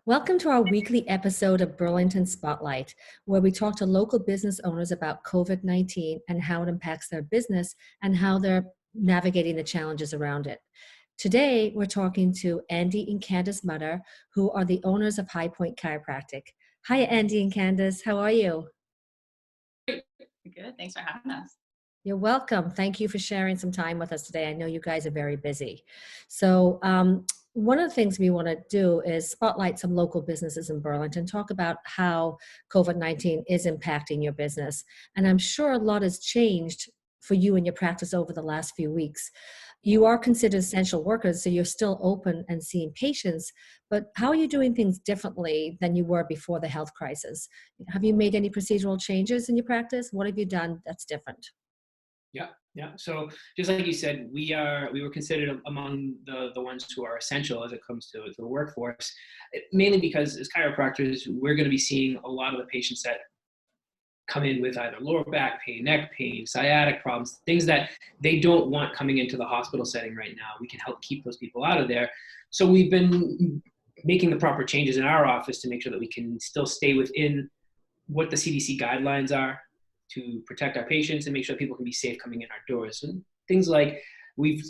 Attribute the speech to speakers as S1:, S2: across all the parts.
S1: Welcome to our weekly episode of Burlington Spotlight, where we talk to local business owners about COVID-19 and how it impacts their business and how they're navigating the challenges around it. Today, we're talking to Andy and Kandyce Mutter, who are the owners of High Point Chiropractic. Hi, Andy and Kandyce. How are you?
S2: Good. Thanks for having us.
S1: You're welcome. Thank you for sharing some time with us today. I know you guys are very busy. So one of the things we want to do is spotlight some local businesses in Burlington, talk about how COVID-19 is impacting your business. And I'm sure a lot has changed for you and your practice over the last few weeks. You are considered essential workers, so you're still open and seeing patients, but how are you doing things differently than you were before the health crisis? Have you made any procedural changes in your practice? What have you done that's different?
S3: Yeah. So just like you said, we were considered among the ones who are essential as it comes to the workforce, mainly because as chiropractors, we're going to be seeing a lot of the patients that come in with either lower back pain, neck pain, sciatic problems, things that they don't want coming into the hospital setting right now. We can help keep those people out of there. So we've been making the proper changes in our office to make sure that we can still stay within what the CDC guidelines are to protect our patients and make sure people can be safe coming in our doors. And things like we've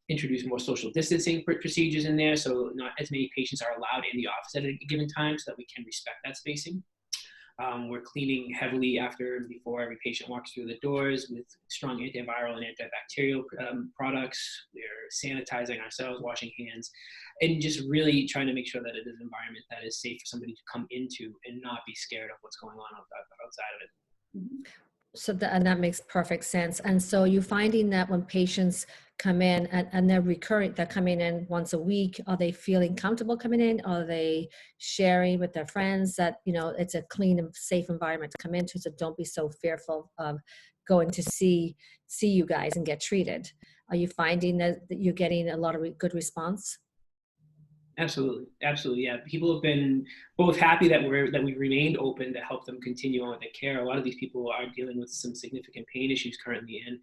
S3: introduced more social distancing procedures in there, so not as many patients are allowed in the office at a given time so that we can respect that spacing. We're cleaning heavily after and before every patient walks through the doors with strong antiviral and antibacterial products. We're sanitizing ourselves, washing hands, and just really trying to make sure that it is an environment that is safe for somebody to come into and not be scared of what's going on outside of it.
S2: Mm-hmm.
S1: And that makes perfect sense. And so you're finding that when patients come in and they're coming in once a week, are they feeling comfortable coming in? Are they sharing with their friends that, it's a clean and safe environment to come into? So don't be so fearful of going to see you guys and get treated. Are you finding that you're getting a lot of good response?
S3: Absolutely. Yeah. People have been both happy that we remained open to help them continue on with their care. A lot of these people are dealing with some significant pain issues currently, and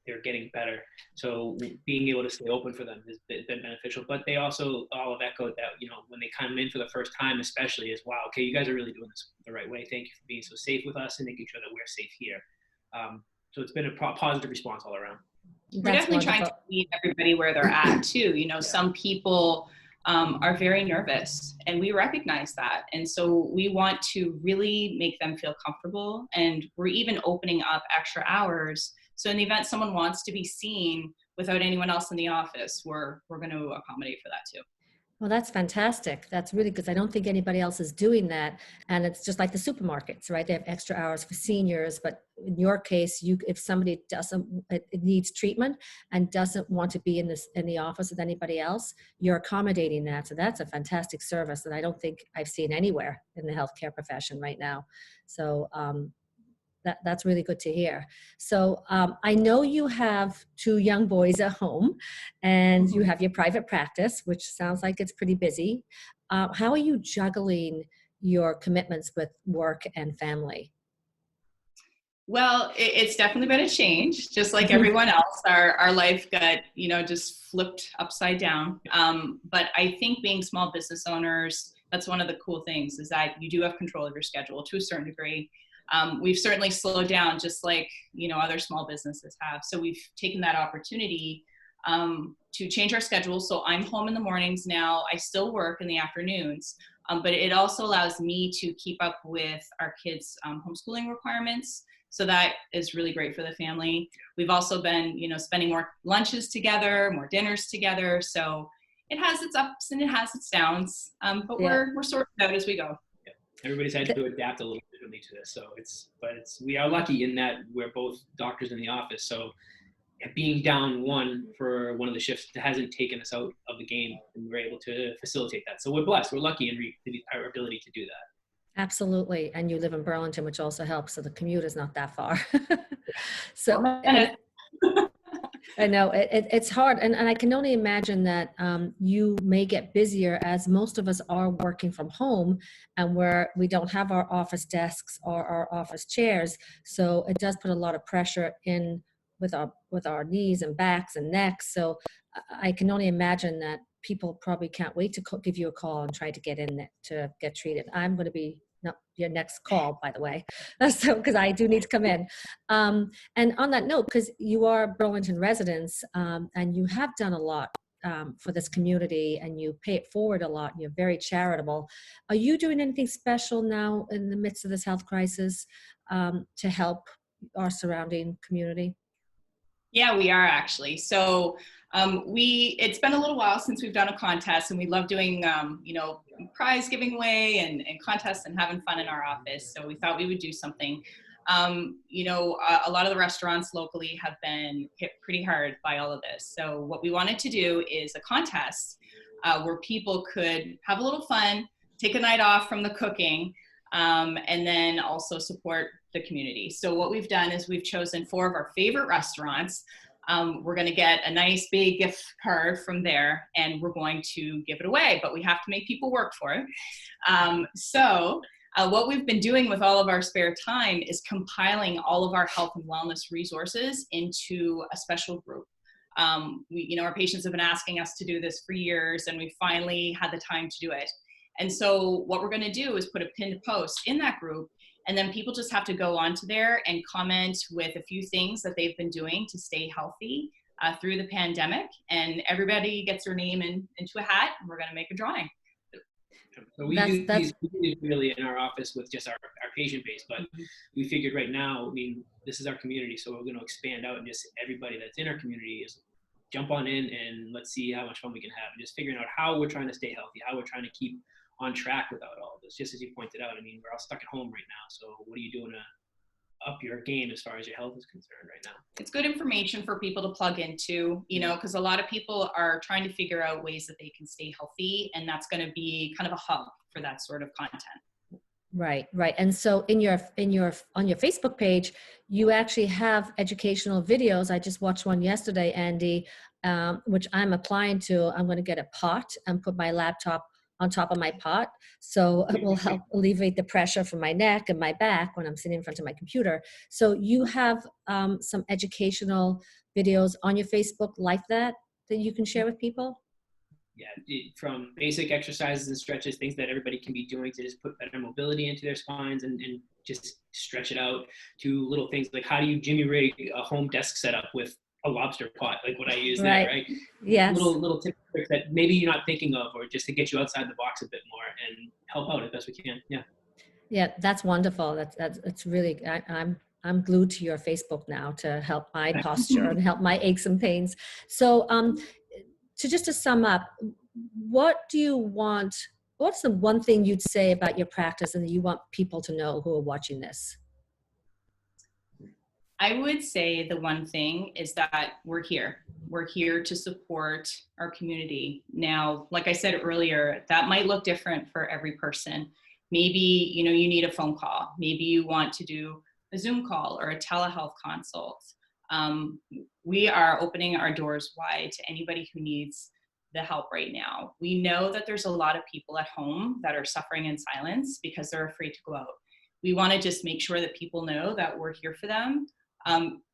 S3: they're getting better. So being able to stay open for them has been beneficial. But they also all have echoed that, when they come in for the first time, especially, is wow, okay, you guys are really doing this the right way. Thank you for being so safe with us and making sure that we're safe here. So it's been a positive response all around.
S2: We're definitely trying to meet everybody where they're at too. Some people are very nervous, and we recognize that. And so we want to really make them feel comfortable, and we're even opening up extra hours. So in the event someone wants to be seen without anyone else in the office, we're going to accommodate for that too.
S1: Well, that's fantastic. That's really good, because I don't think anybody else is doing that. And it's just like the supermarkets, right? They have extra hours for seniors, but in your case, if somebody it needs treatment and doesn't want to be in the office with anybody else, you're accommodating that. So that's a fantastic service that I don't think I've seen anywhere in the healthcare profession right now. So that's really good to hear. So I know you have two young boys at home, and you have your private practice, which sounds like it's pretty busy. How are you juggling your commitments with work and family?
S2: Well, it's definitely been a change. Just like everyone else, our life got, just flipped upside down. But I think being small business owners, that's one of the cool things, is that you do have control of your schedule to a certain degree. We've certainly slowed down, just like, other small businesses have. So we've taken that opportunity to change our schedule. So I'm home in the mornings now. I still work in the afternoons, but it also allows me to keep up with our kids' homeschooling requirements. So that is really great for the family. We've also been, spending more lunches together, more dinners together. So it has its ups and it has its downs, but
S1: Yeah.
S2: we're sorting it out as we go.
S3: Everybody's had to adapt a little differently to this. So we are lucky in that we're both doctors in the office. So being down one for one of the shifts hasn't taken us out of the game, and we're able to facilitate that. So we're blessed. We're lucky in our ability to do that.
S1: Absolutely. And you live in Burlington, which also helps. So the commute is not that far. So I know it's hard. And I can only imagine that you may get busier, as most of us are working from home, and where we don't have our office desks or our office chairs. So it does put a lot of pressure in with our knees and backs and necks. So I can only imagine that people probably can't wait to give you a call and try to get in to get treated. I'm going to be your next call, by the way, so because I do need to come in. And on that note, because you are Burlington residents, and you have done a lot for this community, and you pay it forward a lot, and you're very charitable. Are you doing anything special now in the midst of this health crisis to help our surrounding community?
S2: Yeah, we are actually. So it's been a little while since we've done a contest, and we love doing, prize giving away and contests and having fun in our office. So we thought we would do something. A lot of the restaurants locally have been hit pretty hard by all of this. So what we wanted to do is a contest where people could have a little fun, take a night off from the cooking, and then also support the community. So what we've done is we've chosen 4 of our favorite restaurants. We're going to get a nice big gift card from there, and we're going to give it away, but we have to make people work for it. What we've been doing with all of our spare time is compiling all of our health and wellness resources into a special group. Our patients have been asking us to do this for years, and we finally had the time to do it. And so what we're going to do is put a pinned post in that group, and then people just have to go onto there and comment with a few things that they've been doing to stay healthy through the pandemic. And everybody gets their name into a hat, and we're going to make a drawing.
S3: So we do these really in our office with just our patient base, but we figured right now, this is our community, so we're going to expand out, and just everybody that's in our community is jump on in, and let's see how much fun we can have, and just figuring out how we're trying to stay healthy, how we're trying to keep on track without all of this. Just as you pointed out, we're all stuck at home right now. So what are you doing to up your game as far as your health is concerned right now?
S2: It's good information for people to plug into, because a lot of people are trying to figure out ways that they can stay healthy, and that's going to be kind of a hub for that sort of content.
S1: Right. And so on your Facebook page, you actually have educational videos. I just watched one yesterday, Andy, which I'm applying to. I'm going to get a pot and put my laptop on top of my pot. So it will help alleviate the pressure from my neck and my back when I'm sitting in front of my computer. So you have some educational videos on your Facebook like that you can share with people?
S3: Yeah, from basic exercises and stretches, things that everybody can be doing to just put better mobility into their spines and just stretch it out, to little things like how do you Jimmy rig a home desk setup with a lobster pot, like what I use there, right?
S1: Yes.
S3: Little tips that maybe you're not thinking of, or just to get you outside the box a bit more and help out as best we can. Yeah. Yeah,
S1: that's wonderful. That's really, I'm glued to your Facebook now to help my posture and help my aches and pains. So to sum up, what's the one thing you'd say about your practice and that you want people to know who are watching this?
S2: I would say the one thing is that we're here. We're here to support our community. Now, like I said earlier, that might look different for every person. Maybe, you need a phone call. Maybe you want to do a Zoom call or a telehealth consult. We are opening our doors wide to anybody who needs the help right now. We know that there's a lot of people at home that are suffering in silence because they're afraid to go out. We want to just make sure that people know that we're here for them.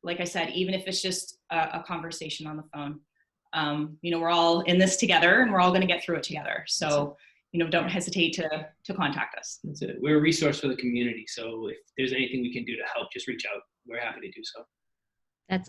S2: Like I said, even if it's just a conversation on the phone, we're all in this together, and we're all going to get through it together. So, don't hesitate to contact us.
S3: That's it. We're a resource for the community. So if there's anything we can do to help, just reach out. We're happy to do so.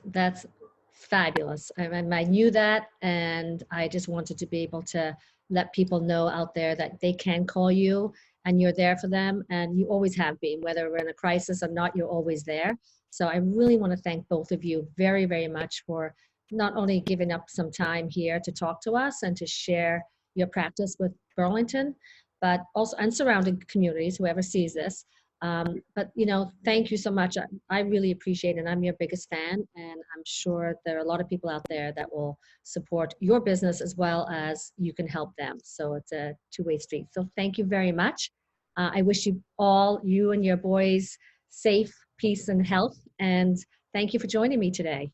S1: That's fabulous. I knew that, and I just wanted to be able to let people know out there that they can call you and you're there for them, and you always have been, whether we're in a crisis or not, you're always there. So I really want to thank both of you very, very much for not only giving up some time here to talk to us and to share your practice with Burlington, but also and surrounding communities, whoever sees this. But thank you so much. I really appreciate it, and I'm your biggest fan, and I'm sure there are a lot of people out there that will support your business as well as you can help them. So it's a two-way street. So thank you very much. I wish you and your boys safe, peace, and health, and thank you for joining me today.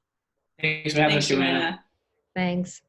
S3: Thanks for having us, Joanna.
S1: Thanks.